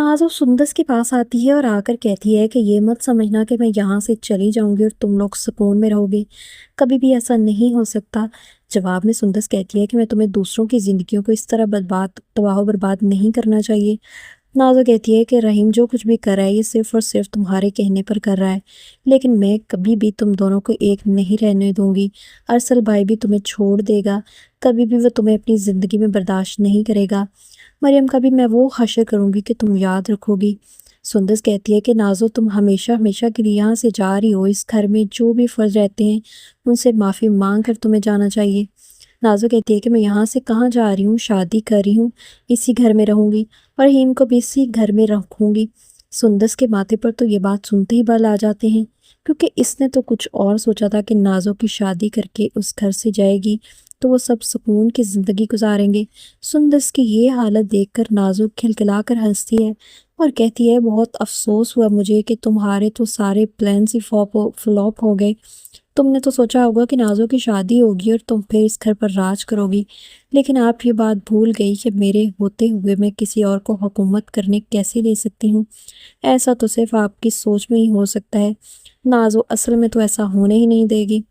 नाज़ो सुंदस के पास आती है और आकर कहती है कि ये मत समझना कि मैं यहाँ से चली जाऊंगी और तुम लोग सुकून में रहोगे। कभी भी ऐसा नहीं हो सकता। जवाब में सुंदस कहती है कि मैं तुम्हें दूसरों की ज़िंदगियों को इस तरह तबाह बर्बाद नहीं करना चाहिए। नाज़ो कहती है कि रहीम जो कुछ भी कर रहा है ये सिर्फ़ और सिर्फ़ तुम्हारे कहने पर कर रहा है, लेकिन मैं कभी भी तुम दोनों को एक नहीं रहने दूँगी। अरसल भाई भी तुम्हें छोड़ देगा, कभी भी वो तुम्हें अपनी ज़िंदगी में बर्दाश्त नहीं करेगा। मरियम का भी मैं वो हश्र करूँगी कि तुम याद रखोगी। सुंदस कहती है कि नाज़ो तुम हमेशा हमेशा के लिए यहाँ से जा रही हो, इस घर में जो भी फ़र्ज़ रहते हैं उनसे माफ़ी मांग कर तुम्हें जाना चाहिए। नाज़ो कहती है कि मैं यहाँ से कहाँ जा रही हूँ, शादी कर रही हूँ, इसी घर में रहूँगी और हीम को भी इसी घर में रखूँगी। सुंदस के माथे पर तो ये बात सुनते ही बाल आ जाते हैं, क्योंकि इसने तो कुछ और सोचा था कि नाज़ो की शादी करके उस घर से जाएगी तो वो सब सुकून की ज़िंदगी गुजारेंगे। सुंदस की ये हालत देखकर नाज़ो खिलखिला कर हंसती है और कहती है बहुत अफसोस हुआ मुझे कि तुम्हारे तो सारे प्लान्स ही फ्लॉप हो गए। तुमने तो सोचा होगा कि नाज़ो की शादी होगी और तुम फिर इस घर पर राज करोगी, लेकिन आप ये बात भूल गई कि मेरे होते हुए मैं किसी और को हुकूमत करने कैसे दे सकती हूँ। ऐसा तो सिर्फ आपकी सोच में ही हो सकता है, नाज़ो असल में तो ऐसा होने ही नहीं देगी।